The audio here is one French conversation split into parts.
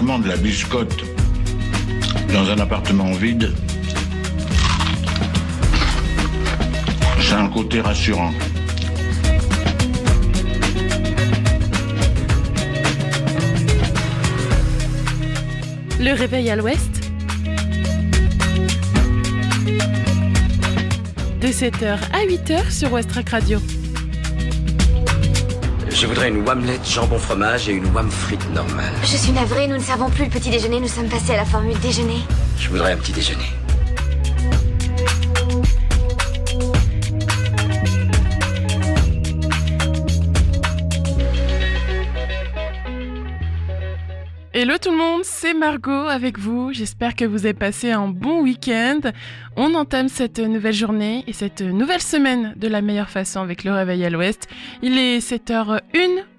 uniquement de la biscotte dans un appartement vide, c'est un côté rassurant. Le réveil à l'ouest, de 7h à 8h sur Westrack Radio. Je voudrais une omelette jambon fromage et une wham frite normale. Je suis navrée, nous ne servons plus le petit déjeuner, nous sommes passés à la formule déjeuner. Je voudrais un petit déjeuner. Hello tout le monde, c'est Margot avec vous. J'espère que vous avez passé un bon week-end. On entame cette nouvelle journée et cette nouvelle semaine de la meilleure façon avec le réveil à l'ouest. Il est 7h01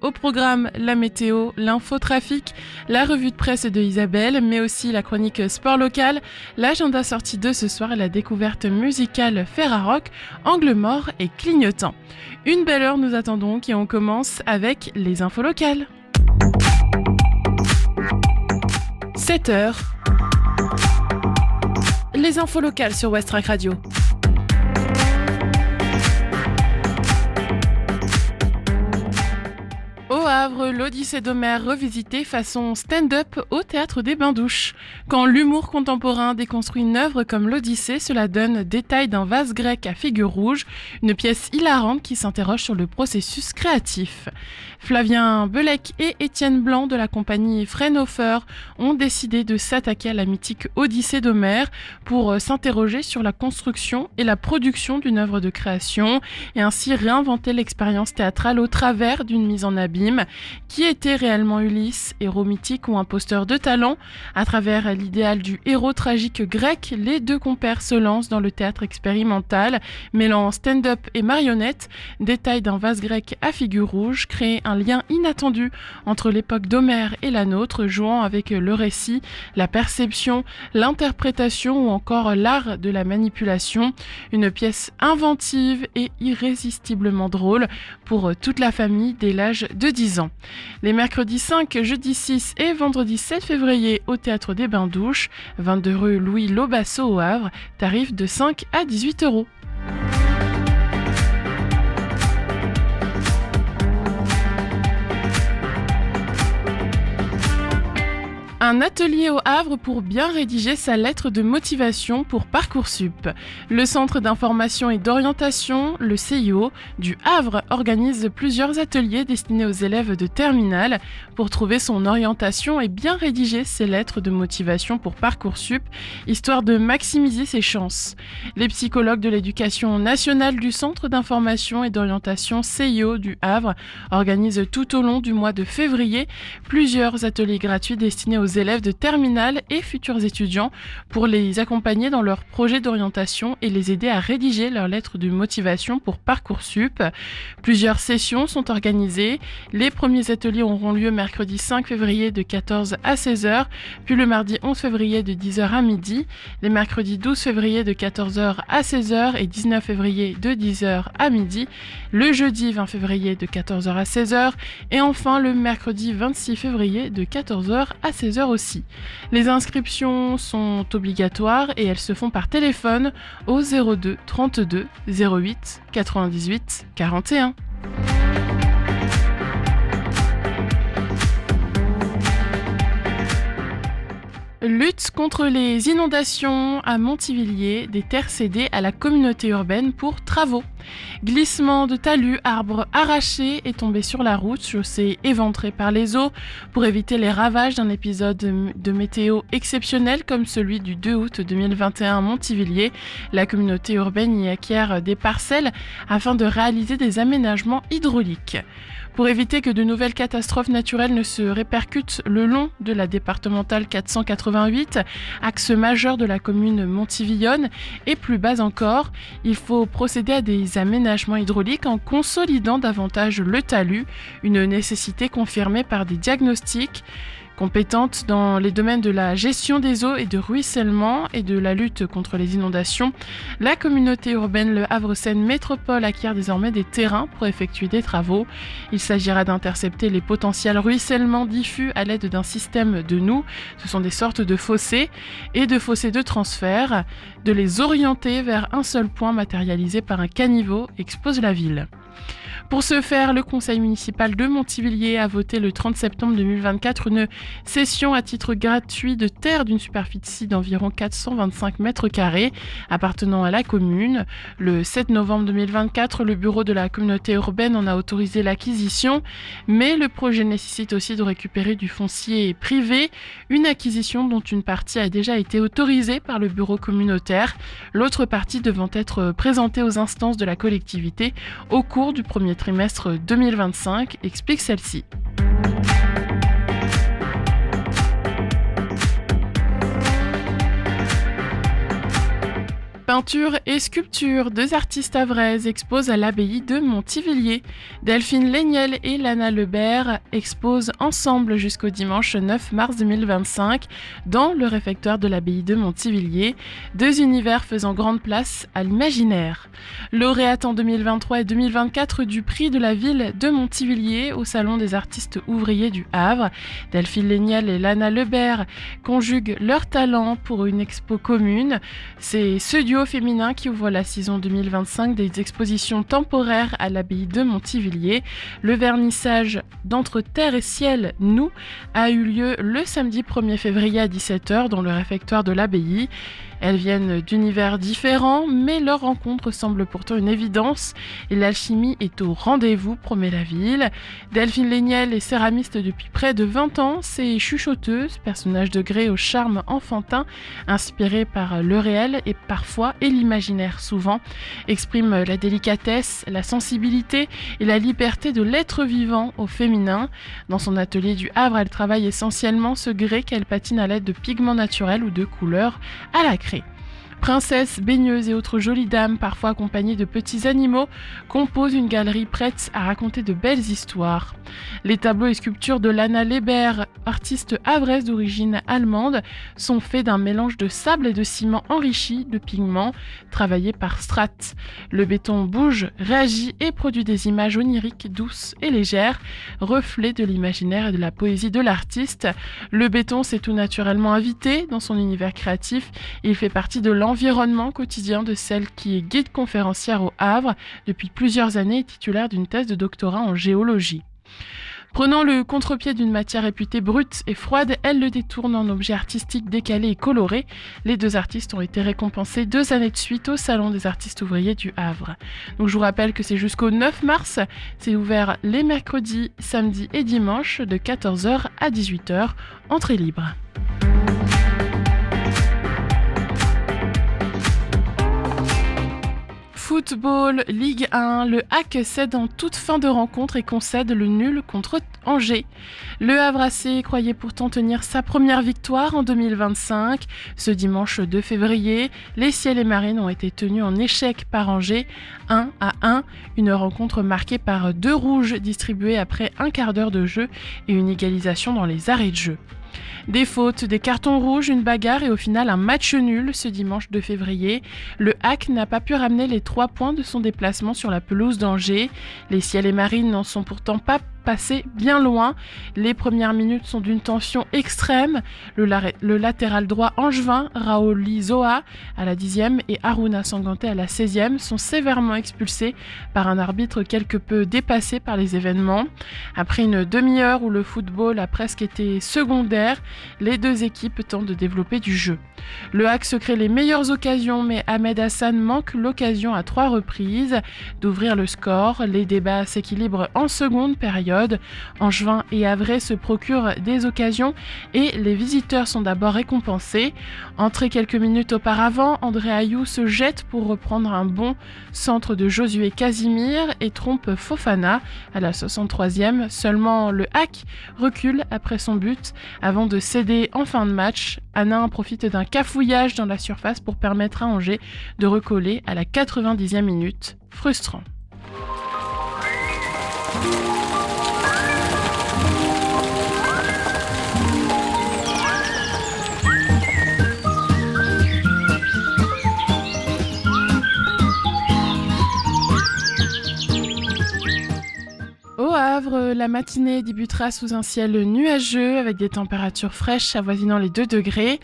au programme la météo, l'infotrafic, la revue de presse de Isabelle, mais aussi la chronique sport local, l'agenda sortie de ce soir et la découverte musicale Ferrarock, angle mort et clignotant. Une belle heure nous attend donc et on commence avec les infos locales. 7h. Les infos locales sur Westrack Radio. Au Havre, l'Odyssée d'Homère revisitée façon stand-up au Théâtre des Bains-Douches. Quand l'humour contemporain déconstruit une œuvre comme l'Odyssée, cela donne Détail d'un vase grec à figure rouge, une pièce hilarante qui s'interroge sur le processus créatif. Flavien Belec et Étienne Blanc de la compagnie Fraunhofer ont décidé de s'attaquer à la mythique Odyssée d'Homère pour s'interroger sur la construction et la production d'une œuvre de création et ainsi réinventer l'expérience théâtrale au travers d'une mise en abîme. Qui était réellement Ulysse, héros mythique ou imposteur de talent? À travers l'idéal du héros tragique grec, les deux compères se lancent dans le théâtre expérimental, mêlant stand-up et marionnette. Détail d'un vase grec à figure rouge, créer un lien inattendu entre l'époque d'Homère et la nôtre, jouant avec le récit, la perception, l'interprétation ou encore l'art de la manipulation. Une pièce inventive et irrésistiblement drôle pour toute la famille dès l'âge de 10 ans. Les mercredis 5, jeudi 6 et vendredi 7 février au Théâtre des Bains-Douches, 22 rue Louis Lobasso au Havre, tarif de 5 à 18 €. Un atelier au Havre pour bien rédiger sa lettre de motivation pour Parcoursup. Le Centre d'information et d'orientation, le CIO, du Havre organise plusieurs ateliers destinés aux élèves de terminale pour trouver son orientation et bien rédiger ses lettres de motivation pour Parcoursup, histoire de maximiser ses chances. Les psychologues de l'éducation nationale du Centre d'information et d'orientation CIO du Havre organisent tout au long du mois de février plusieurs ateliers gratuits destinés aux élèves de terminale et futurs étudiants pour les accompagner dans leurs projets d'orientation et les aider à rédiger leurs lettres de motivation pour Parcoursup. Plusieurs sessions sont organisées. Les premiers ateliers auront lieu mercredi 5 février de 14 à 16h, puis le mardi 11 février de 10h à midi, les mercredis 12 février de 14h à 16h et 19 février de 10h à midi, le jeudi 20 février de 14h à 16h et enfin le mercredi 26 février de 14h à 16h aussi. Les inscriptions sont obligatoires et elles se font par téléphone au 02 32 08 98 41. Lutte contre les inondations à Montivilliers, des terres cédées à la communauté urbaine pour travaux. Glissement de talus, arbres arrachés et tombés sur la route, chaussée éventrée par les eaux. Pour éviter les ravages d'un épisode de météo exceptionnel comme celui du 2 août 2021 à Montivilliers, la communauté urbaine y acquiert des parcelles afin de réaliser des aménagements hydrauliques. Pour éviter que de nouvelles catastrophes naturelles ne se répercutent le long de la départementale 488, axe majeur de la commune Montivillonne, et plus bas encore, il faut procéder à des aménagements hydrauliques en consolidant davantage le talus, une nécessité confirmée par des diagnostics Compétente dans les domaines de la gestion des eaux et de ruissellement et de la lutte contre les inondations, la communauté urbaine Le Havre-Seine Métropole acquiert désormais des terrains pour effectuer des travaux. Il s'agira d'intercepter les potentiels ruissellements diffus à l'aide d'un système de noues, ce sont des sortes de fossés, et de fossés de transfert, de les orienter vers un seul point matérialisé par un caniveau, expose la ville. Pour ce faire, le conseil municipal de Montivilliers a voté le 30 septembre 2024 une cession à titre gratuit de terre d'une superficie d'environ 425 mètres carrés appartenant à la commune. Le 7 novembre 2024, le bureau de la communauté urbaine en a autorisé l'acquisition, mais le projet nécessite aussi de récupérer du foncier privé, une acquisition dont une partie a déjà été autorisée par le bureau communautaire, l'autre partie devant être présentée aux instances de la collectivité au cours du premier trimestre 2025, explique celle-ci. Peinture et sculpture, deux artistes havraises exposent à l'abbaye de Montivilliers. Delphine Léniel et Lana Lebert exposent ensemble jusqu'au dimanche 9 mars 2025 dans le réfectoire de l'abbaye de Montivilliers, deux univers faisant grande place à l'imaginaire. Lauréate en 2023 et 2024 du prix de la ville de Montivilliers au Salon des artistes ouvriers du Havre, Delphine Léniel et Lana Lebert conjuguent leurs talents pour une expo commune. C'est ce duo féminin qui ouvre la saison 2025 des expositions temporaires à l'abbaye de Montivilliers. Le vernissage d'Entre Terre et Ciel, nous, a eu lieu le samedi 1er février à 17h dans le réfectoire de l'abbaye. Elles viennent d'univers différents, mais leur rencontre semble pourtant une évidence et l'alchimie est au rendez-vous, promet la ville. Delphine Léniel est céramiste depuis près de 20 ans, c'est chuchoteuse, personnage de gré au charme enfantin, inspiré par le réel et parfois et l'imaginaire souvent, exprime la délicatesse, la sensibilité et la liberté de l'être vivant au féminin. Dans son atelier du Havre, elle travaille essentiellement ce grès qu'elle patine à l'aide de pigments naturels ou de couleurs à la craie. Princesses, baigneuses et autres jolies dames, parfois accompagnées de petits animaux, composent une galerie prête à raconter de belles histoires. Les tableaux et sculptures de Lana Lebert, artiste havraise d'origine allemande, sont faits d'un mélange de sable et de ciment enrichi de pigments, travaillés par Strat. Le béton bouge, réagit et produit des images oniriques, douces et légères, reflets de l'imaginaire et de la poésie de l'artiste. Le béton s'est tout naturellement invité dans son univers créatif. Il fait partie de l'environnement quotidien de celle qui est guide conférencière au Havre depuis plusieurs années et titulaire d'une thèse de doctorat en géologie. Prenant le contre-pied d'une matière réputée brute et froide, elle le détourne en objet artistique décalé et coloré. Les deux artistes ont été récompensés 2 années de suite au Salon des artistes ouvriers du Havre. Donc je vous rappelle que c'est jusqu'au 9 mars, c'est ouvert les mercredis, samedis et dimanches de 14h à 18h, entrée libre. Football, Ligue 1, le HAC cède en toute fin de rencontre et concède le nul contre Angers. Le Havre AC croyait pourtant tenir sa première victoire en 2025. Ce dimanche 2 février, les Ciels et Marines ont été tenus en échec par Angers, 1-1, une rencontre marquée par 2 rouges distribués après un quart d'heure de jeu et une égalisation dans les arrêts de jeu. Des fautes, des cartons rouges, une bagarre et au final un match nul ce dimanche 2 février. Le HAC n'a pas pu ramener les 3 points de son déplacement sur la pelouse d'Angers. Les Ciels et Marines n'en sont pourtant pas passé bien loin. Les premières minutes sont d'une tension extrême. Le latéral droit angevin, Raoli Zoa, à la 10e et Aruna Sanganté à la 16e sont sévèrement expulsés par un arbitre quelque peu dépassé par les événements. Après une demi-heure où le football a presque été secondaire, les deux équipes tentent de développer du jeu. Le HAC se crée les meilleures occasions, mais Ahmed Hassan manque l'occasion à 3 reprises d'ouvrir le score. Les débats s'équilibrent en seconde période. Angevin et Havrais se procurent des occasions et les visiteurs sont d'abord récompensés. Entré quelques minutes auparavant, André Ayou se jette pour reprendre un bon centre de Josué Casimir et trompe Fofana à la 63e. Seulement le HAC recule après son but avant de céder en fin de match. Hanin profite d'un cafouillage dans la surface pour permettre à Angers de recoller à la 90e minute. Frustrant. Havre, la matinée débutera sous un ciel nuageux avec des températures fraîches avoisinant les 2 degrés.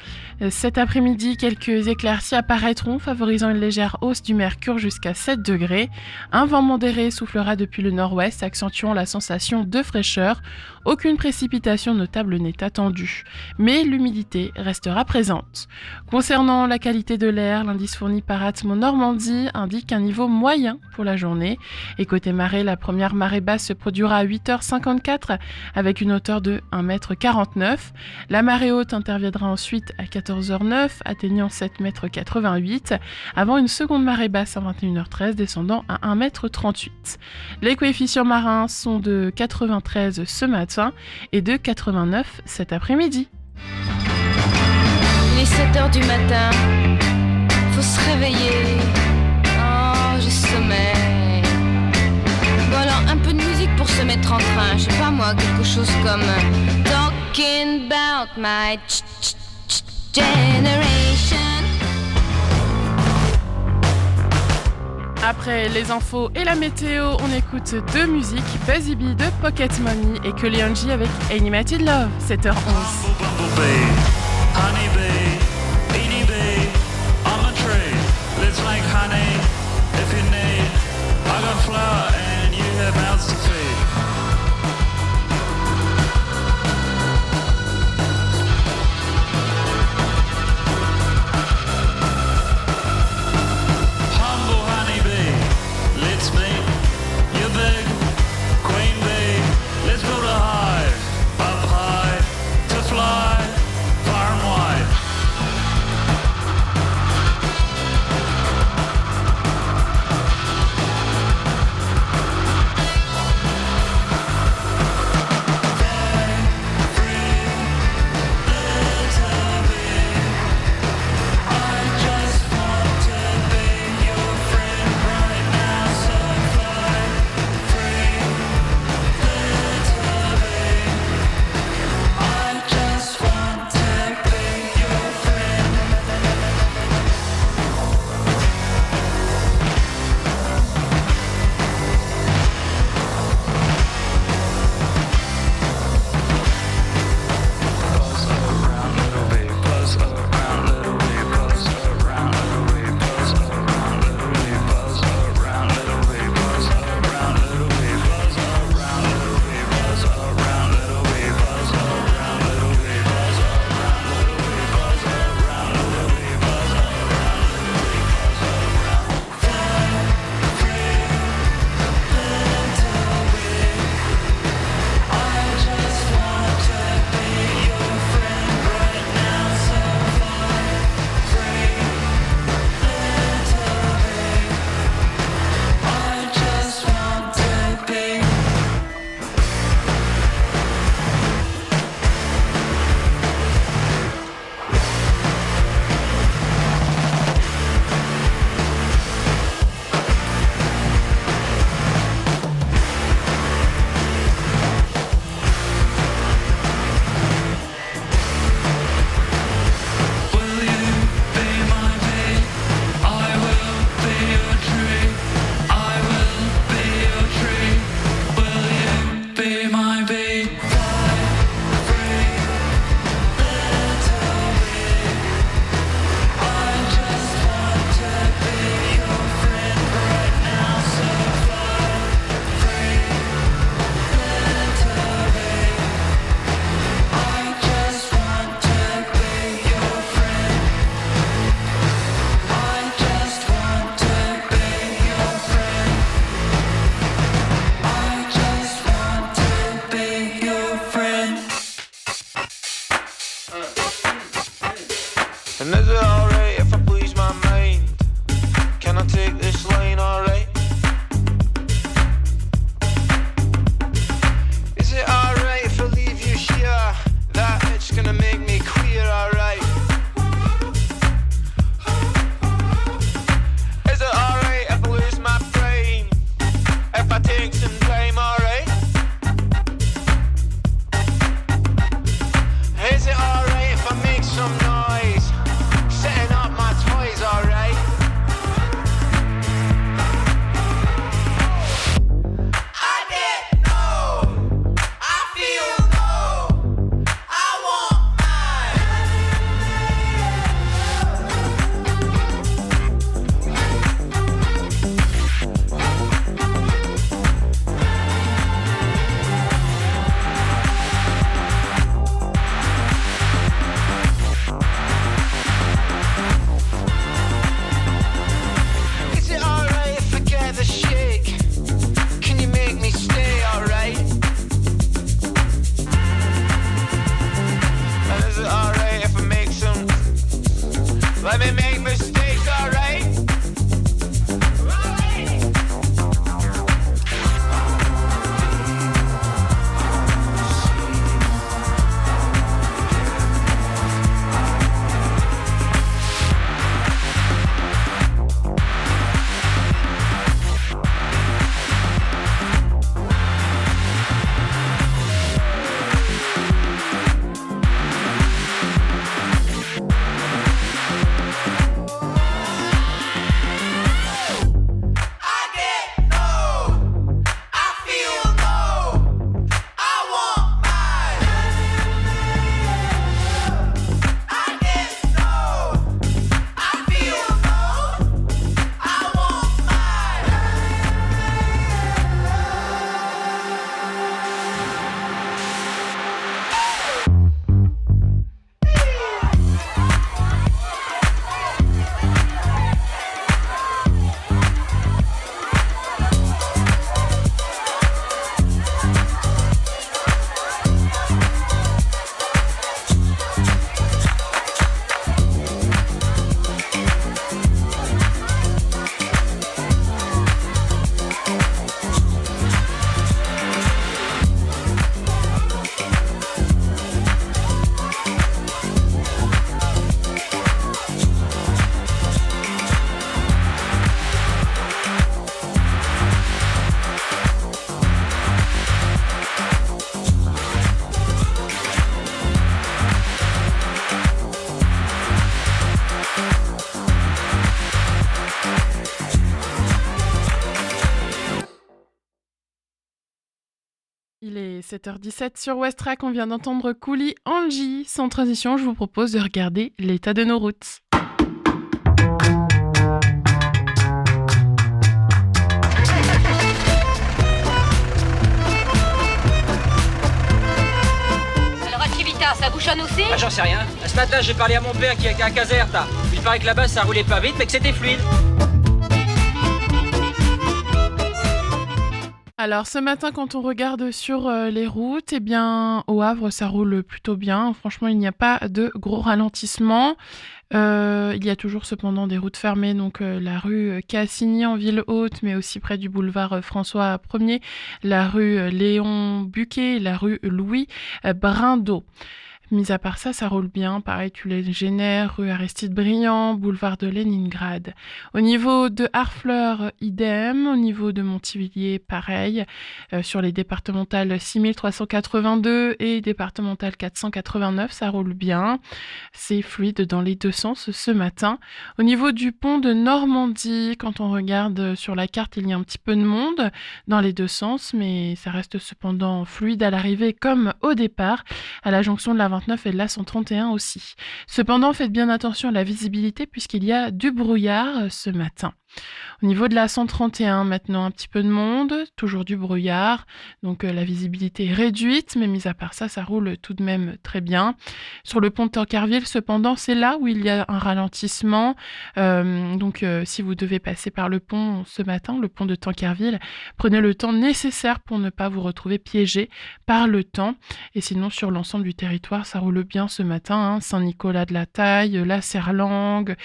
Cet après-midi, quelques éclaircies apparaîtront, favorisant une légère hausse du mercure jusqu'à 7 degrés. Un vent modéré soufflera depuis le nord-ouest, accentuant la sensation de fraîcheur. Aucune précipitation notable n'est attendue, mais l'humidité restera présente. Concernant la qualité de l'air, l'indice fourni par Atmo Normandie indique un niveau moyen pour la journée. Et côté marée, la première marée basse se produira à 8h54 avec une hauteur de 1,49 m. La marée haute interviendra ensuite à 14h09, atteignant 7,88 m, avant une seconde marée basse à 21h13 descendant à 1,38 m. Les coefficients marins sont de 93 ce matin et de 89 cet après-midi. Il est 7h du matin, faut se réveiller. Oh, j'ai sommeil. Bon alors, un peu de musique pour se mettre en train. Je sais pas moi, quelque chose comme Talking about my generation. Après les infos et la météo, on écoute deux musiques, Buzzy Bee de Pocket Money et Kelly Angie avec Animated Love, 7h11. Honey bee, beanie bee, on the tree. Let's make honey if you need. I got flour and you have mouths to feed. Humble honey bee, let's meet. You big queen bee, let's build a hive up high to fly far and wide. mistake, alright? Il est 7h17 sur Westrack, on vient d'entendre Cooley Angie. Sans transition, je vous propose de regarder l'état de nos routes. Alors à Civita, ça bouchonne aussi? Ah, j'en sais rien. Ce matin, j'ai parlé à mon père qui était à Caserta. Il paraît que là-bas, ça roulait pas vite, mais que c'était fluide. Alors ce matin, quand on regarde sur les routes, eh bien au Havre ça roule plutôt bien. Franchement, il n'y a pas de gros ralentissement. Il y a toujours cependant des routes fermées, donc la rue Cassigny en ville haute, mais aussi près du boulevard François 1er, la rue Léon Buquet, la rue Louis Brindeau. Mis à part ça, ça roule bien. Pareil, Tulay-Génère, rue Aristide-Briand, boulevard de Léningrad. Au niveau de Harfleur, idem. Au niveau de Montivilliers, pareil. Sur les départementales 6382 et départementales 489, ça roule bien. C'est fluide dans les deux sens ce matin. Au niveau du pont de Normandie, quand on regarde sur la carte, il y a un petit peu de monde dans les deux sens, mais ça reste cependant fluide à l'arrivée comme au départ. À la jonction de la 29 et de la 131 aussi. Cependant, faites bien attention à la visibilité puisqu'il y a du brouillard ce matin. Au niveau de la 131, maintenant un petit peu de monde, toujours du brouillard, donc la visibilité est réduite, mais mis à part ça, ça roule tout de même très bien. Sur le pont de Tancarville, cependant, c'est là où il y a un ralentissement, donc si vous devez passer par le pont ce matin, le pont de Tancarville, prenez le temps nécessaire pour ne pas vous retrouver piégé par le temps, et sinon sur l'ensemble du territoire, ça roule bien ce matin, hein. Saint-Nicolas-de-la-Taille, la Serlangue,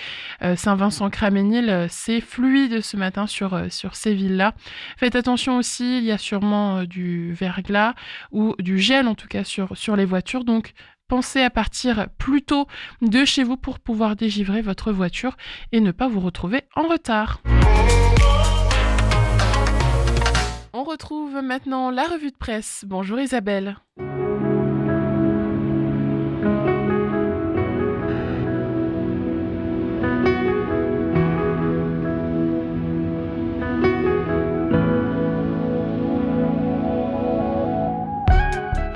Saint-Vincent-Craménil, c'est fluide ce matin sur ces villes-là. Faites attention aussi, il y a sûrement du verglas ou du gel en tout cas sur les voitures, donc pensez à partir plus tôt de chez vous pour pouvoir dégivrer votre voiture et ne pas vous retrouver en retard. On retrouve maintenant la revue de presse. Bonjour Isabelle.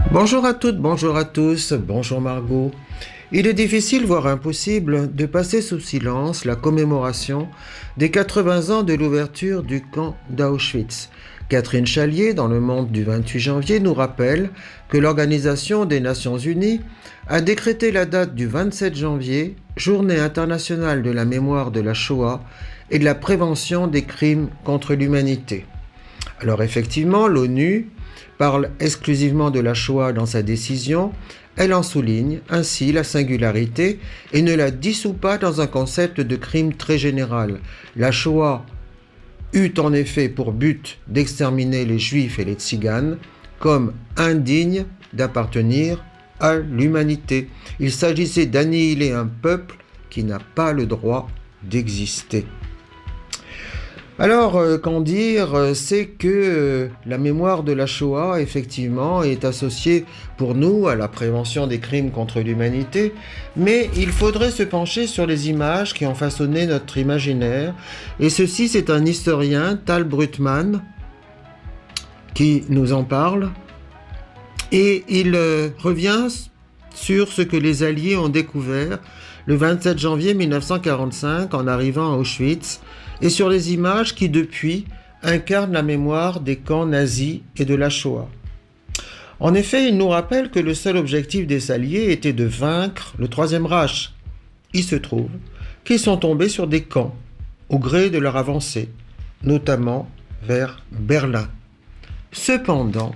Bonjour à toutes, bonjour à tous, bonjour Margot. Il est difficile, voire impossible, de passer sous silence la commémoration des 80 ans de l'ouverture du camp d'Auschwitz. Catherine Chalier, dans Le Monde du 28 janvier, nous rappelle que l'Organisation des Nations Unies a décrété la date du 27 janvier, Journée internationale de la mémoire de la Shoah et de la prévention des crimes contre l'humanité. Alors effectivement, l'ONU parle exclusivement de la Shoah dans sa décision, Elle en souligne ainsi la singularité et ne la dissout pas dans un concept de crime très général. La Shoah eut en effet pour but d'exterminer les Juifs et les Tziganes comme indignes d'appartenir à l'humanité. Il s'agissait d'annihiler un peuple qui n'a pas le droit d'exister. Alors, qu'en dire, c'est que la mémoire de la Shoah, effectivement, est associée pour nous à la prévention des crimes contre l'humanité, mais il faudrait se pencher sur les images qui ont façonné notre imaginaire, et ceci, c'est un historien, Tal Brutman, qui nous en parle, et il revient sur ce que les Alliés ont découvert le 27 janvier 1945 en arrivant à Auschwitz, et sur les images qui, depuis, incarnent la mémoire des camps nazis et de la Shoah. En effet, il nous rappelle que le seul objectif des Alliés était de vaincre le Troisième Reich. Il se trouve qu'ils sont tombés sur des camps, au gré de leur avancée, notamment vers Berlin. Cependant,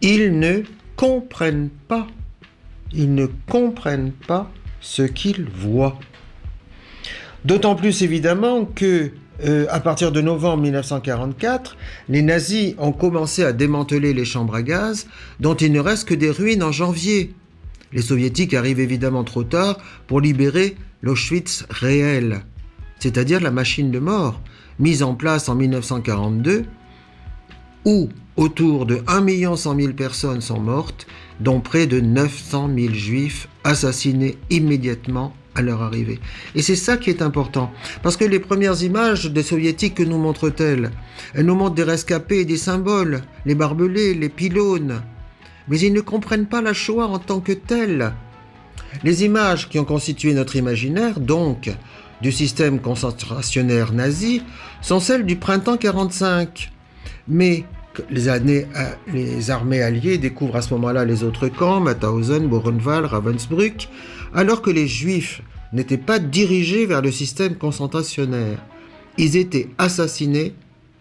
ils ne comprennent pas ce qu'ils voient. D'autant plus évidemment que, à partir de novembre 1944, les nazis ont commencé à démanteler les chambres à gaz, dont il ne reste que des ruines en janvier. Les soviétiques arrivent évidemment trop tard pour libérer l'Auschwitz réel, c'est-à-dire la machine de mort, mise en place en 1942, où autour de 1 100 000 personnes sont mortes, dont près de 900 000 juifs assassinés immédiatement à leur arrivée. Et c'est ça qui est important, parce que les premières images des soviétiques que nous montrent-elles, elles nous montrent des rescapés et des symboles, les barbelés, les pylônes, mais ils ne comprennent pas la Shoah en tant que telle. Les images qui ont constitué notre imaginaire, donc, du système concentrationnaire nazi, sont celles du printemps 45. Mais les armées alliées découvrent à ce moment-là les autres camps, Mauthausen, Buchenwald, Ravensbrück, alors que les Juifs n'étaient pas dirigés vers le système concentrationnaire. Ils étaient assassinés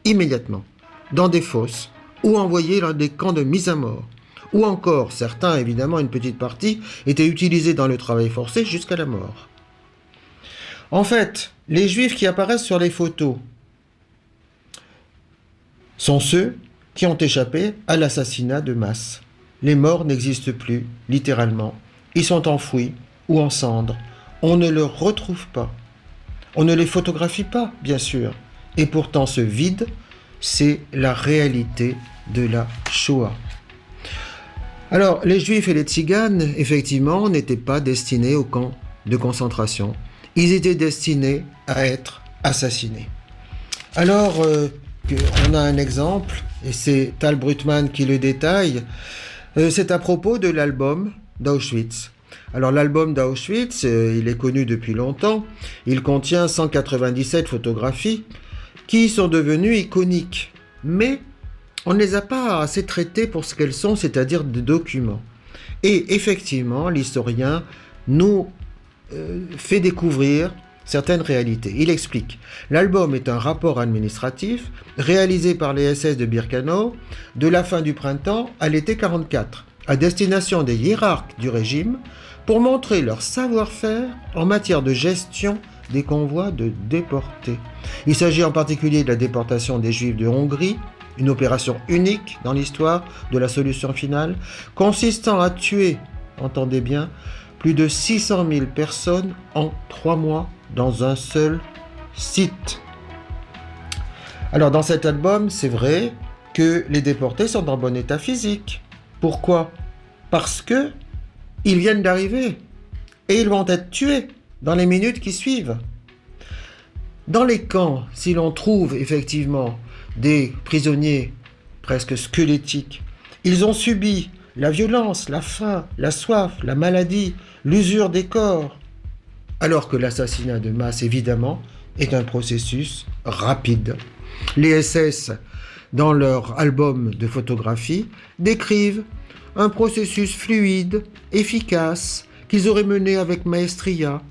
immédiatement, dans des fosses, ou envoyés dans des camps de mise à mort. Ou encore, certains, évidemment une petite partie, étaient utilisés dans le travail forcé jusqu'à la mort. En fait, les Juifs qui apparaissent sur les photos sont ceux qui ont échappé à l'assassinat de masse. Les morts n'existent plus, littéralement. Ils sont enfouis ou en cendres. On ne les retrouve pas. On ne les photographie pas, bien sûr. Et pourtant, ce vide, c'est la réalité de la Shoah. Alors, les Juifs et les Tziganes, effectivement, n'étaient pas destinés au camp de concentration. Ils étaient destinés à être assassinés. Alors, on a un exemple, et c'est Tal Brutman qui le détaille, c'est à propos de l'album d'Auschwitz. Alors l'album d'Auschwitz, il est connu depuis longtemps, il contient 197 photographies qui sont devenues iconiques, mais on ne les a pas assez traitées pour ce qu'elles sont, c'est-à-dire des documents. Et effectivement, l'historien nous fait découvrir certaines réalités. Il explique, l'album est un rapport administratif réalisé par les SS de Birkenau de la fin du printemps à l'été 1944, à destination des hiérarques du régime, pour montrer leur savoir-faire en matière de gestion des convois de déportés. Il s'agit en particulier de la déportation des Juifs de Hongrie, une opération unique dans l'histoire de la solution finale, consistant à tuer, entendez bien, plus de 600 000 personnes en 3 mois dans un seul site. Alors dans cet album, c'est vrai que les déportés sont en bon état physique. Pourquoi ? Parce que ils viennent d'arriver et ils vont être tués dans les minutes qui suivent. Dans les camps, si l'on trouve effectivement des prisonniers presque squelettiques, ils ont subi la violence, la faim, la soif, la maladie, l'usure des corps, alors que l'assassinat de masse, évidemment, est un processus rapide. Les SS, dans leur album de photographie, décrivent un processus fluide, efficace, qu'ils auraient mené avec maestria,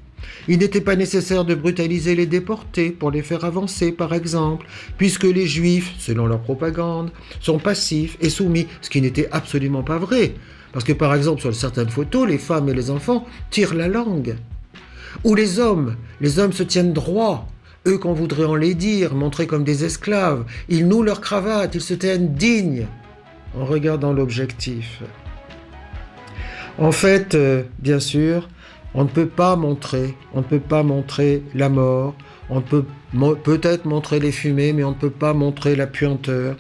Il n'était pas nécessaire de brutaliser les déportés pour les faire avancer, par exemple, puisque les Juifs, selon leur propagande, sont passifs et soumis, ce qui n'était absolument pas vrai. Parce que, par exemple, sur certaines photos, les femmes et les enfants tirent la langue. Ou les hommes se tiennent droit. Eux qu'on voudrait enlaidir, montrés comme des esclaves. Ils nouent leur cravate, ils se tiennent dignes en regardant l'objectif. En fait, bien sûr, on ne peut pas montrer la mort, on peut peut-être montrer les fumées, mais on ne peut pas montrer la puanteur,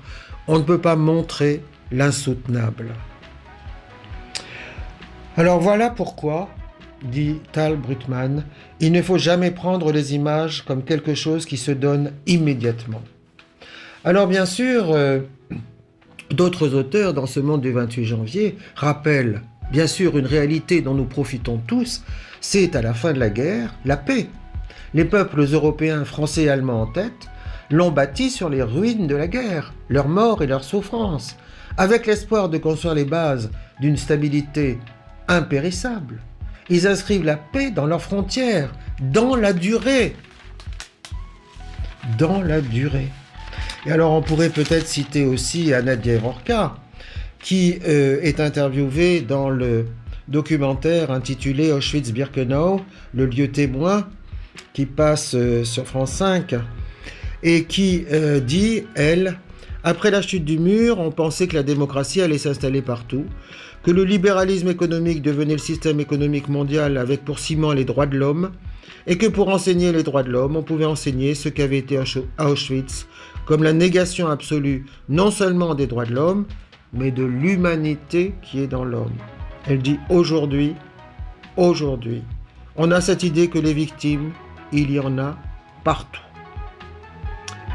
on ne peut pas montrer l'insoutenable. Alors voilà pourquoi, dit Tal Brutman, il ne faut jamais prendre les images comme quelque chose qui se donne immédiatement. Alors bien sûr, d'autres auteurs dans ce monde du 28 janvier rappellent bien sûr une réalité dont nous profitons tous, c'est à la fin de la guerre, la paix. Les peuples européens, français et allemands en tête, l'ont bâti sur les ruines de la guerre, leurs morts et leurs souffrances, avec l'espoir de construire les bases d'une stabilité impérissable. Ils inscrivent la paix dans leurs frontières, dans la durée. Dans la durée. Et alors on pourrait peut-être citer aussi Nadia Rorka, qui est interviewée dans le documentaire intitulé Auschwitz-Birkenau, le lieu témoin, qui passe sur France 5, et qui dit, elle, « Après la chute du mur, on pensait que la démocratie allait s'installer partout, que le libéralisme économique devenait le système économique mondial avec pour ciment les droits de l'homme, et que pour enseigner les droits de l'homme, on pouvait enseigner ce qu'avait été à Auschwitz, comme la négation absolue non seulement des droits de l'homme, mais de l'humanité qui est dans l'homme. » Elle dit aujourd'hui, on a cette idée que les victimes, il y en a partout.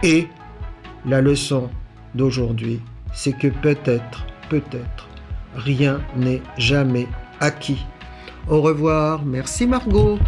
Et la leçon d'aujourd'hui, c'est que peut-être, rien n'est jamais acquis. Au revoir, merci Margot.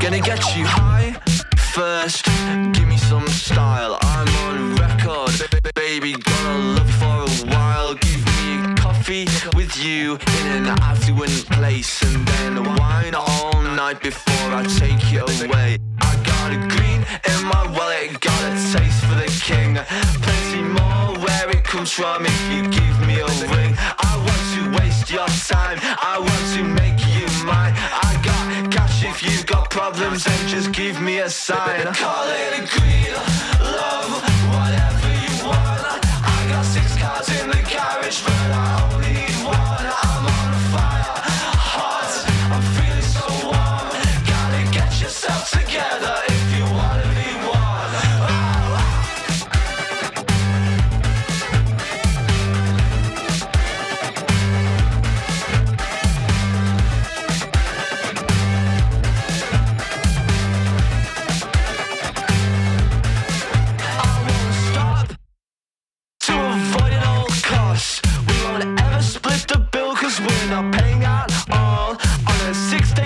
Gonna get you high first, give me some style. I'm on record, baby, gonna love you for a while. Give me a coffee with you in an affluent place, and then wine all night before I take you away. I got a green in my wallet, got a taste for the king. Plenty more where it comes from if you give me ring. I want to waste your time, I want to make you mine. I got cash if you got problems, then just give me a sign. Call it a greed, love, whatever you want. I got 6 cars in the garage, but I only need one. I'm on fire, hot, I'm feeling so warm. Gotta get yourself together if you wanna be one.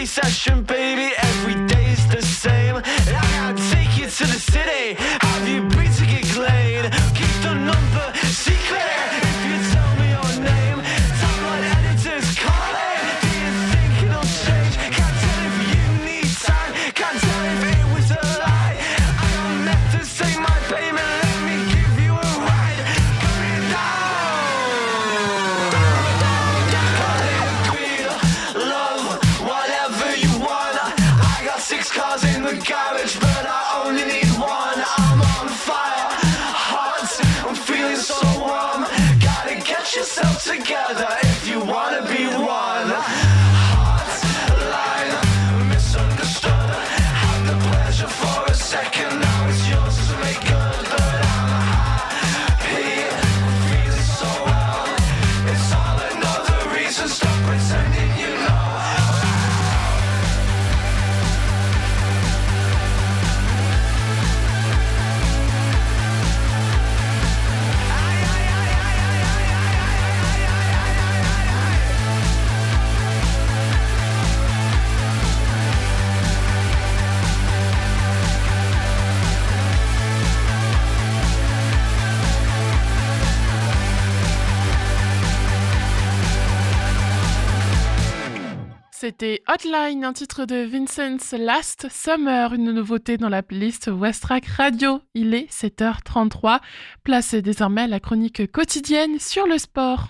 Session, baby, every day's the same. And I gotta take you to the city. Have you been to get laid? Keep the number secret if you tell me your name. Tabloid editors calling. Do you think it'll change? Can't tell if you need time. Can't tell if it was a lie. I don't have to say my payment. Let me give you a ride. Going down. Call it greed, love, whatever you want. I got 6 cars in the garage, but I only need one. I'm on fire, hot, I'm feeling so warm. Gotta get yourself together if you wanna be one. Hot line, misunderstood. Had the pleasure for a second, now it's yours to make good. But I'm happy, I'm feeling so well. It's all another reason, stop pretending you know. C'était Hotline, un titre de Vincent's Last Summer, une nouveauté dans la playlist Westrack Radio. Il est 7h33, place désormais à la chronique quotidienne sur le sport.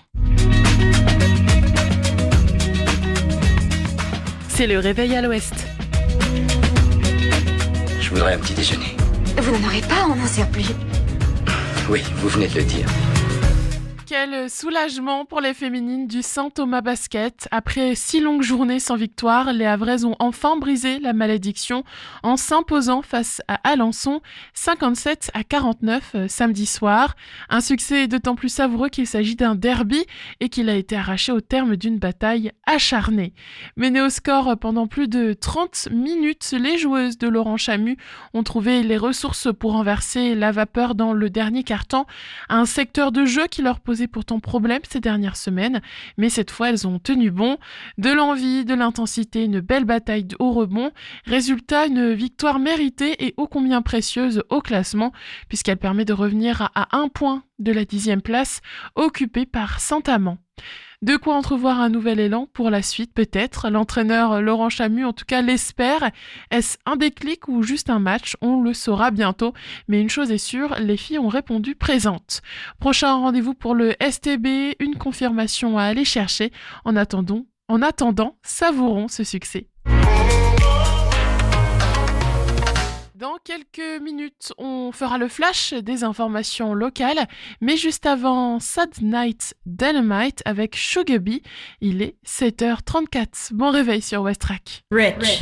C'est le réveil à l'ouest. Je voudrais un petit déjeuner. Vous n'en aurez pas, on n'en sert plus. Oui, vous venez de le dire. Quel soulagement pour les féminines du Saint-Thomas Basket. Après 6 longues journées sans victoire, les Havraises ont enfin brisé la malédiction en s'imposant face à Alençon 57-49 samedi soir. Un succès d'autant plus savoureux qu'il s'agit d'un derby et qu'il a été arraché au terme d'une bataille acharnée. Menées au score pendant plus de 30 minutes, les joueuses de Laurent Chamu ont trouvé les ressources pour renverser la vapeur dans le dernier quart-temps, un secteur de jeu qui leur posait pourtant problème ces dernières semaines, mais cette fois elles ont tenu bon. De l'envie, de l'intensité, une belle bataille de haut rebond. Résultat, une victoire méritée et ô combien précieuse au classement, puisqu'elle permet de revenir à 1 point de la 10e place, occupée par Saint-Amand. De quoi entrevoir un nouvel élan pour la suite peut-être. L'entraîneur Laurent Chamu en tout cas l'espère. Est-ce un déclic ou juste un match? On le saura bientôt. Mais une chose est sûre, les filles ont répondu présentes. Prochain rendez-vous pour le STB, une confirmation à aller chercher. En attendant, savourons ce succès. Dans quelques minutes, on fera le flash des informations locales, mais juste avant Sad Night Dynamite avec Sugar Bee, il est 7h34. Bon réveil sur Westrack. Rich.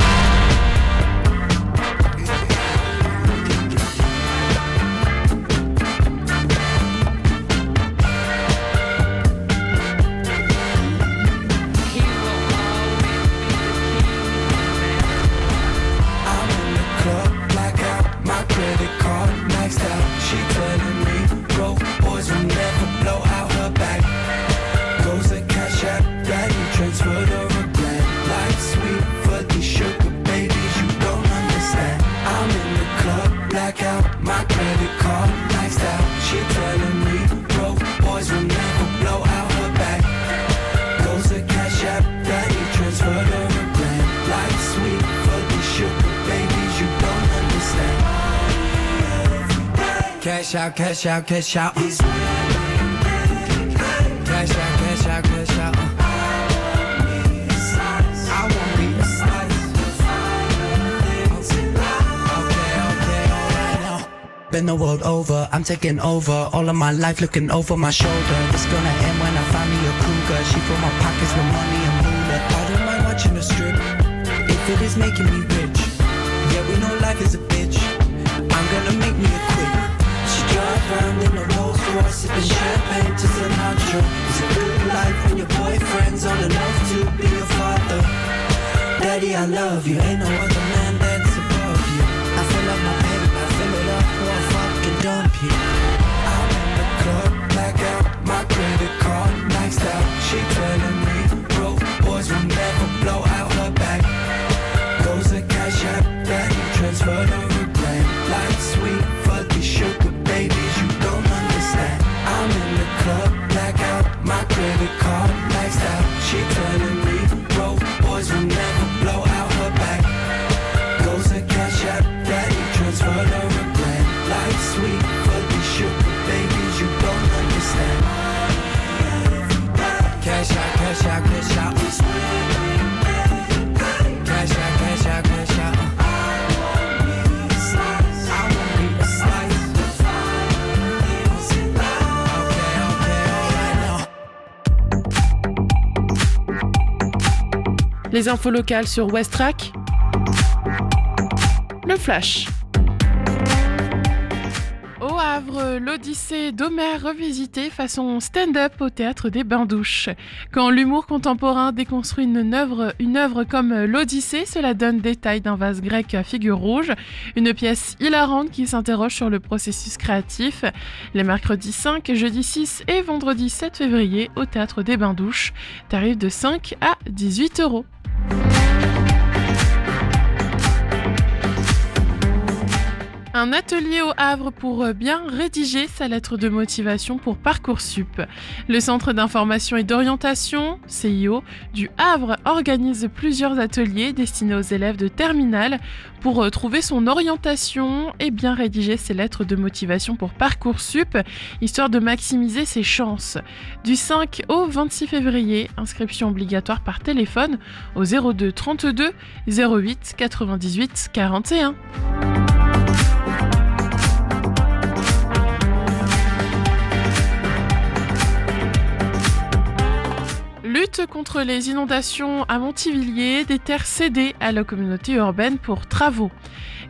Cash out, cash out, cash out. Cash out. been the world over. I'm taking over all of my life, looking over my shoulder. It's gonna end when I find me a cougar. She fill my pockets with money and moolah. I don't mind watching the strip if it is making me rich. Yeah, we know life is a bitch. I'm gonna make me a quid. She drive around in a Rolls Royce, sipping champagne to Sinatra. It's a good life when your boyfriend's old enough to be your father. Daddy, I love you. Ain't no other man that's above you. I fill up my paper, I fill it up, or I fucking dump you. I'm in the club, black out, my credit card maxed out. She telling me broke boys will never blow out her back. Goes a cash app, that transferred over grand. Like sweet, fuzzy sugar babies, you don't understand. I'm in the club, black out, my credit card maxed out. She telling me broke boys will never blow out her back. Goes a cash app, that transferred over grand. Like sweet, fuzzy sugar babies, you don't understand. Cash out, cash out, cash out. Cash out, cash out, cash out. Les infos locales sur Westrack. Le Flash. Au Havre, l'Odyssée d'Homère revisitée façon stand-up au théâtre des Bains-Douches. Quand l'humour contemporain déconstruit une œuvre comme l'Odyssée, cela donne détail d'un vase grec à figure rouge, une pièce hilarante qui s'interroge sur le processus créatif. Les mercredis 5, jeudi 6 et vendredi 7 février au théâtre des Bains-Douches, tarif de 5 à 18 €. Un atelier au Havre pour bien rédiger sa lettre de motivation pour Parcoursup. Le Centre d'information et d'orientation, CIO, du Havre organise plusieurs ateliers destinés aux élèves de terminale pour trouver son orientation et bien rédiger ses lettres de motivation pour Parcoursup, histoire de maximiser ses chances. Du 5 au 26 février, inscription obligatoire par téléphone au 02 32 08 98 41. Lutte contre les inondations à Montivilliers, des terres cédées à la communauté urbaine pour travaux.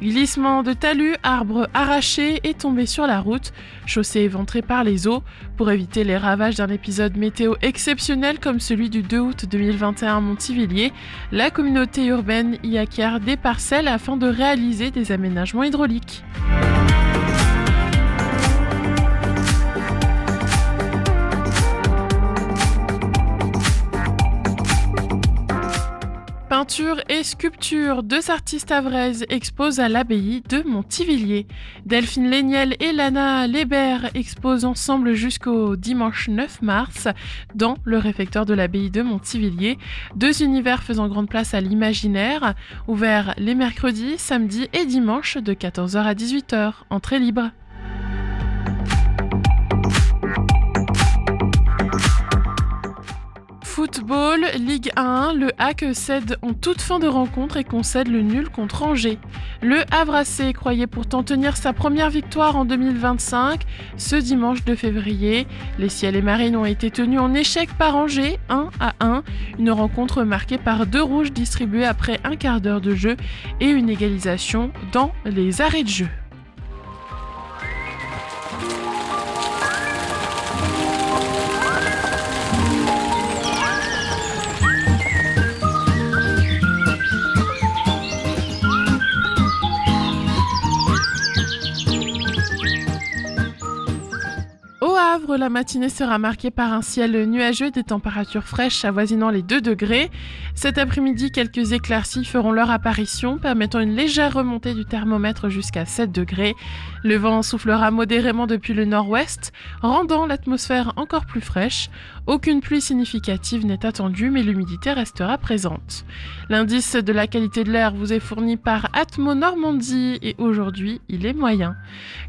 Glissement de talus, arbres arrachés et tombés sur la route, chaussée éventrée par les eaux. Pour éviter les ravages d'un épisode météo exceptionnel comme celui du 2 août 2021 à Montivilliers, la communauté urbaine y acquiert des parcelles afin de réaliser des aménagements hydrauliques. Peinture et sculpture, deux artistes havraises exposent à l'abbaye de Montivilliers. Delphine Léniel et Lana Lébert exposent ensemble jusqu'au dimanche 9 mars dans le réfectoire de l'abbaye de Montivilliers. Deux univers faisant grande place à l'imaginaire, ouverts les mercredis, samedis et dimanches de 14h à 18h, entrée libre. Football, Ligue 1, le HAC cède en toute fin de rencontre et concède le nul contre Angers. Le Havre AC croyait pourtant tenir sa première victoire en 2025. Ce dimanche 2 février, les Ciels et Marines ont été tenus en échec par Angers, 1-1. Une rencontre marquée par 2 rouges distribués après un quart d'heure de jeu et une égalisation dans les arrêts de jeu. La matinée sera marquée par un ciel nuageux et des températures fraîches avoisinant les 2 degrés. Cet après-midi, quelques éclaircies feront leur apparition, permettant une légère remontée du thermomètre jusqu'à 7 degrés. Le vent soufflera modérément depuis le nord-ouest, rendant l'atmosphère encore plus fraîche. Aucune pluie significative n'est attendue, mais l'humidité restera présente. L'indice de la qualité de l'air vous est fourni par Atmo Normandie et aujourd'hui, il est moyen.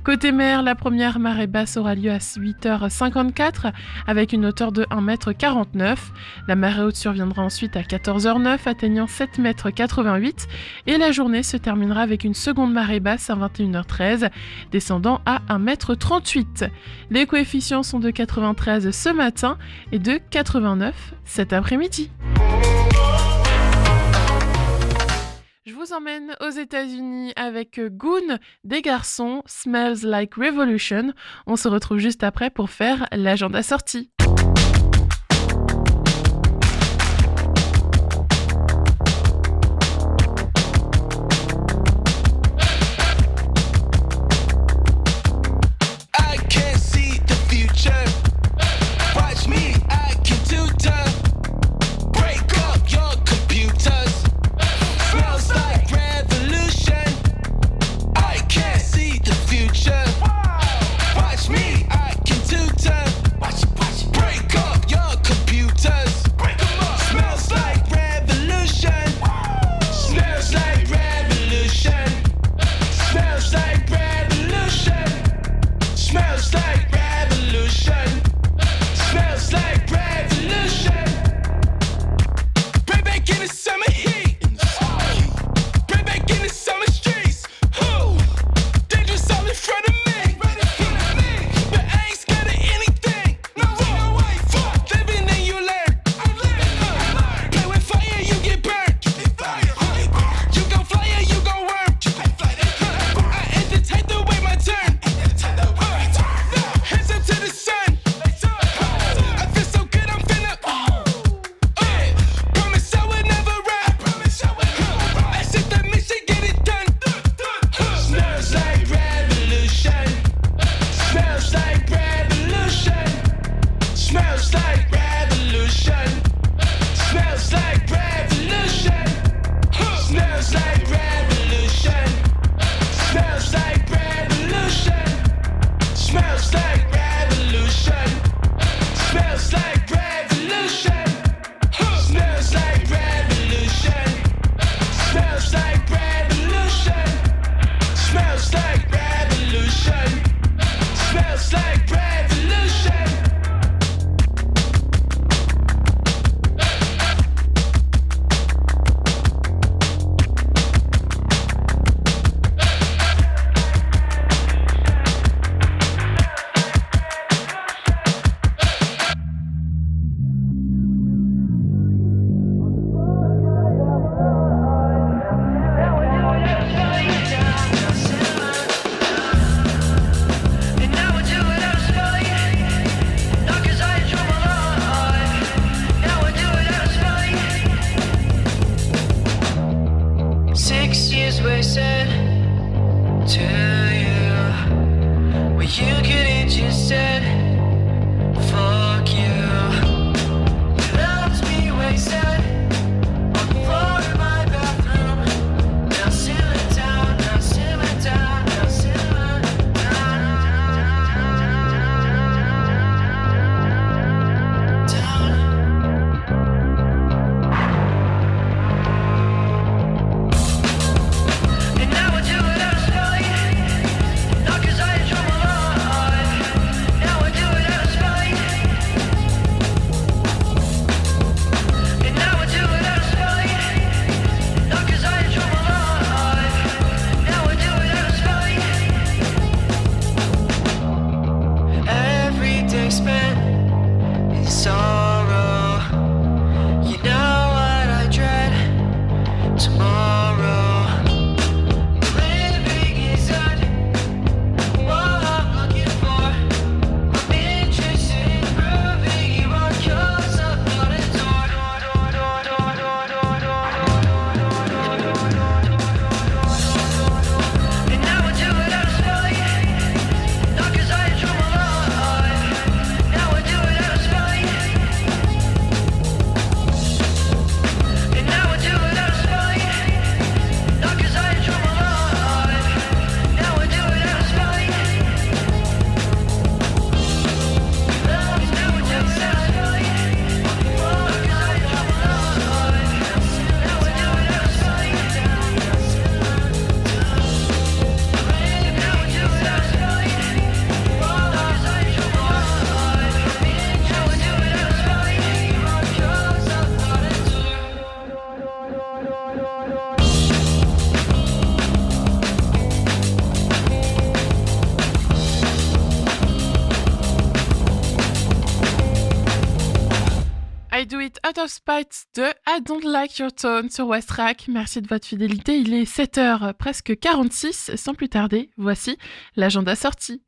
Côté mer, la première marée basse aura lieu à 8h 13h54 avec une hauteur de 1,49 m. La marée haute surviendra ensuite à 14h09 atteignant 7,88 m et la journée se terminera avec une seconde marée basse à 21h13 descendant à 1,38 m. Les coefficients sont de 93 ce matin et de 89 cet après-midi. Je vous emmène aux États-Unis avec Goon des garçons, Smells Like Revolution. On se retrouve juste après pour faire l'agenda sortie. Watch me, I can tutor. Watch Out of Spite de I Don't Like Your Tone sur Westrack. Merci de votre fidélité. Il est 7h presque 46. Sans plus tarder, voici l'agenda sorti.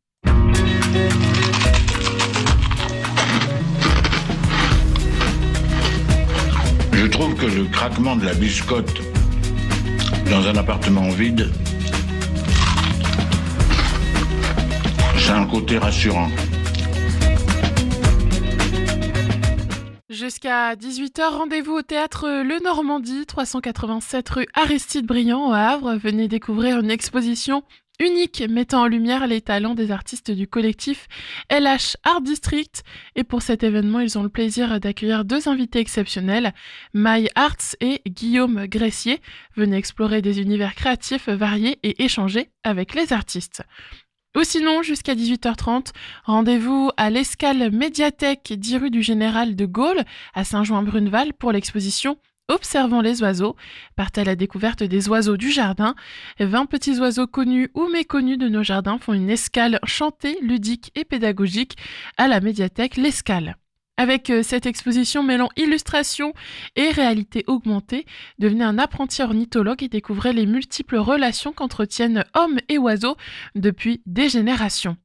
Je trouve que le craquement de la biscotte dans un appartement vide, c'est un côté rassurant. Jusqu'à 18h, rendez-vous au théâtre Le Normandie, 387 rue Aristide-Briand au Havre. Venez découvrir une exposition unique mettant en lumière les talents des artistes du collectif LH Art District. Et pour cet événement, ils ont le plaisir d'accueillir 2 invités exceptionnels, My Arts et Guillaume Gressier. Venez explorer des univers créatifs variés et échanger avec les artistes. Ou sinon, jusqu'à 18h30, rendez-vous à l'Escale Médiathèque 10 rue du Général de Gaulle à Saint-Jouin-Bruneval pour l'exposition Observons les oiseaux. Partez à la découverte des oiseaux du jardin. 20 petits oiseaux connus ou méconnus de nos jardins font une escale chantée, ludique et pédagogique à la médiathèque L'Escale. Avec cette exposition mêlant illustration et réalité augmentée, devenez un apprenti ornithologue et découvrez les multiples relations qu'entretiennent hommes et oiseaux depuis des générations.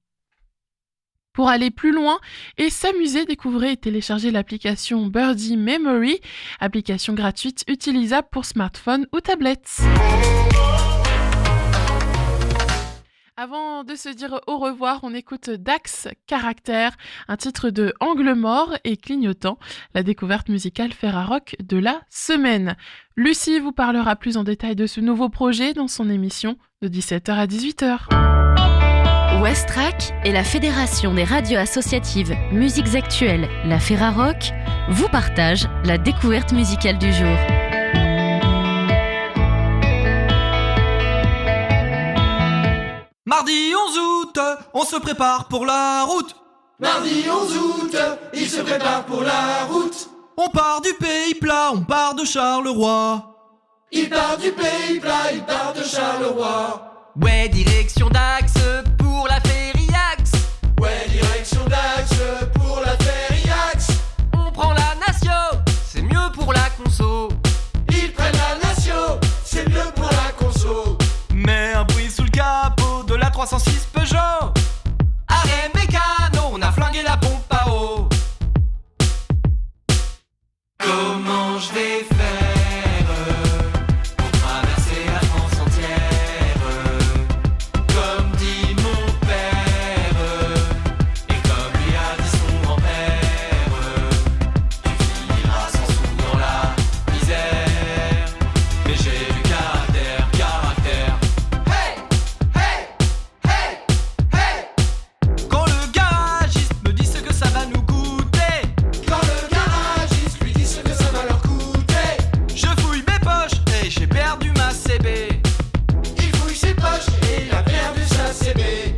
Pour aller plus loin et s'amuser, découvrez et téléchargez l'application Birdie Memory, application gratuite utilisable pour smartphone ou tablette. Avant de se dire au revoir, on écoute Dax Caractère, un titre de Angle mort et clignotant, la découverte musicale Ferrarock de la semaine. Lucie vous parlera plus en détail de ce nouveau projet dans son émission de 17h à 18h. Westrack et la Fédération des radios associatives Musiques Actuelles, la Ferrarock, vous partagent la découverte musicale du jour. Mardi 11 août, on se prépare pour la route. Mardi 11 août, il se prépare pour la route. On part du pays plat, on part de Charleroi. Il part du pays plat, il part de Charleroi. Ouais, direction Dax pour la Fériax. Ouais, direction Dax pour la Fériax. On prend la Natio, c'est mieux pour la conso. Ils prennent la Natio, c'est mieux pour la conso. Mets un bruit sous le capot de la 306 Peugeot. Arrêt mécano, on a flingué la pompe à eau. Comment je vais faire pour traverser la France entière? Comme dit mon père et comme lui a dit son grand-père, tu finiras sans sous dans la misère. Mais j'ai du caractère, caractère. Hey, hey, hey, hey. Quand le garagiste me dit ce que ça va nous coûter, Quand le garagiste lui dit ce que ça va leur coûter, je fouille mes poches et j'ai perdu ma CB. il fouille ses poches et il a perdu sa CB.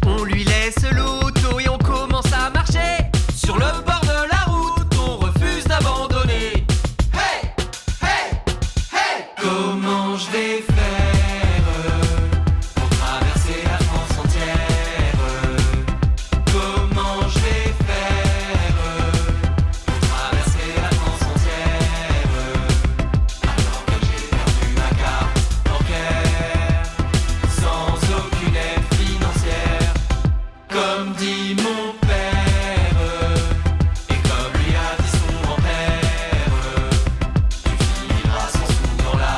On lui laisse l'auto et on commence à marcher. Sur le bord de la route, on refuse d'abandonner. Hey, hey, hey. Comment je vais faire pour traverser la France entière? Comment je vais faire pour traverser la France entière? Alors que j'ai perdu ma carte bancaire, sans aucune aide financière. Comme dit mon père et comme lui a dit son grand-père, tu finiras sans sous dans la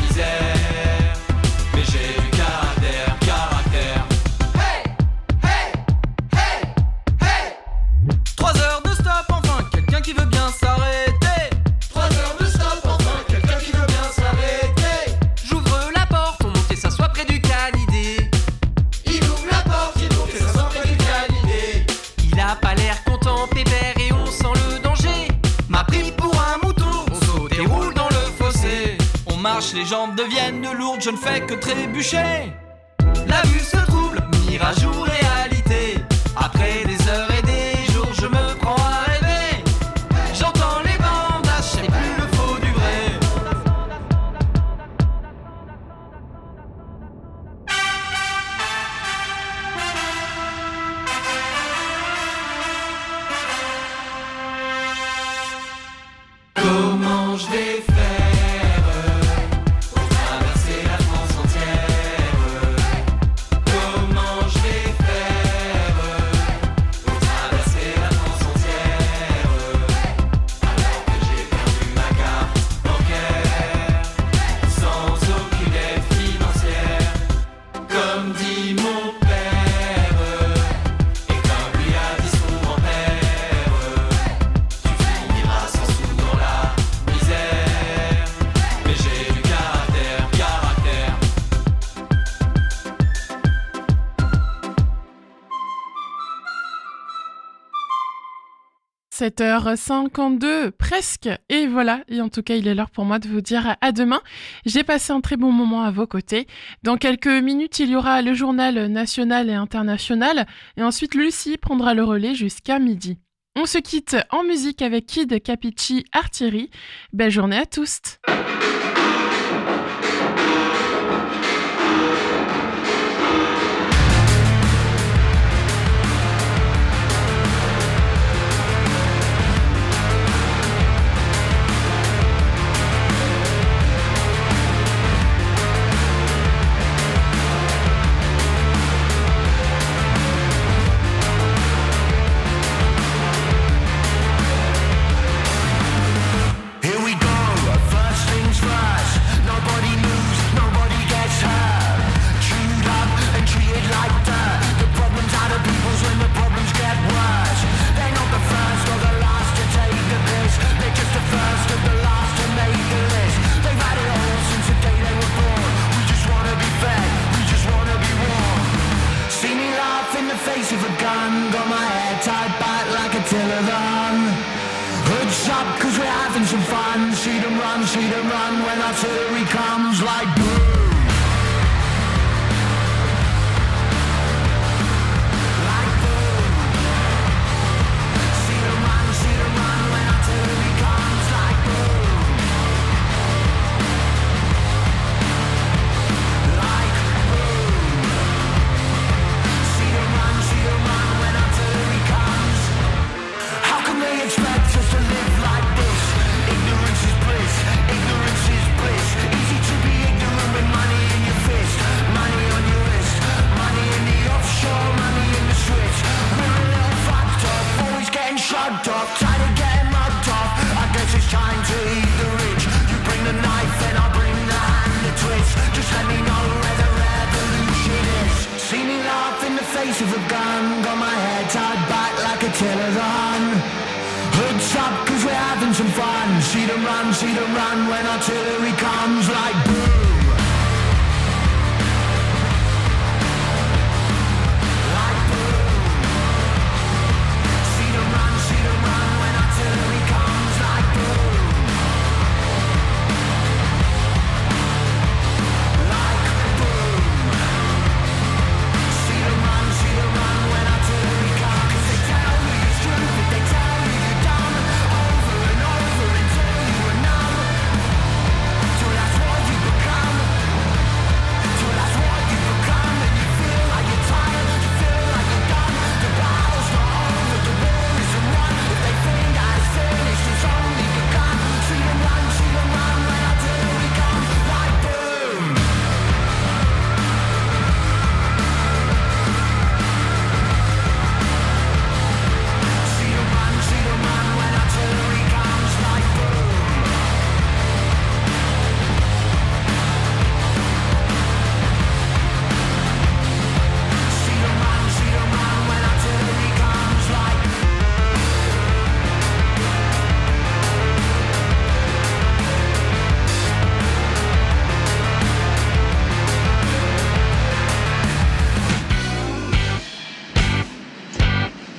misère. Mais j'ai du caractère, caractère. Hey, hey, hey, hey. 3 heures de stop, enfin, quelqu'un qui veut bien s'arrêter. 3 heures de stop, enfin, quelqu'un qui veut bien s'arrêter. J'ouvre la porte, on monte et s'assoit près du canidé. Il ouvre la porte, il ouvre et ça sent près du canidé. Il a pas l'air content, pépère, et on sent le danger. M'a pris pour un mouton, on saute et roule dans le fossé. On marche, les jambes deviennent lourdes, je ne fais que trébucher. La vue se trouble, mirage ou réalité. Après des heures et des jours, je me prends à rêver. J'entends les bandages, c'est plus le faux du vrai. Comment je vais faire pour traverser la France entière? Comment je vais faire pour traverser la France entière? Alors que j'ai perdu ma carte bancaire, sans aucune aide financière. Comme dit mon père, et comme lui a dit son grand-père, tu finiras sans sous dans la misère. Mais j'ai du caractère, caractère. 7h52, presque. Et voilà, et en tout cas, il est l'heure pour moi de vous dire à demain. J'ai passé un très bon moment à vos côtés. Dans quelques minutes, il y aura le journal national et international. Et ensuite, Lucie prendra le relais jusqu'à midi. On se quitte en musique avec Kid Capici Artillery. Belle journée à tous. Here we go, first things first. Nobody moves, nobody gets hurt. Chewed up and treated like dirt. The problem's out of people's when the problems get worse. They're not the first or the last to take the piss. They're just the first of the last to make the list. They've had it all since the day they were born. We just wanna be fed, we just wanna be warm. See me laugh in the face of a gun. Got my hair tied back like a Tillothan. Hoods up cause we're having some fun. See them run when artillery comes like boom. Like boom. See them run when artillery comes like boom. Like boom. See them run when artillery comes. How can they expect us to live like this? Ignorance is bliss, ignorance is bliss. Easy to be ignorant with money in your fist, money on your wrist, money in the offshore, money in the switch. We're a little fucked up, always getting shrugged off, trying to get mugged off. I guess it's time to eat the rich. You bring the knife and I'll bring the hand, the twist. Just let me know where the revolution is. See me laugh in the face of a gun. Got my hair tied back like a Tillothan. Hoods up cause we're having some fun. See them run when artillery comes like boom.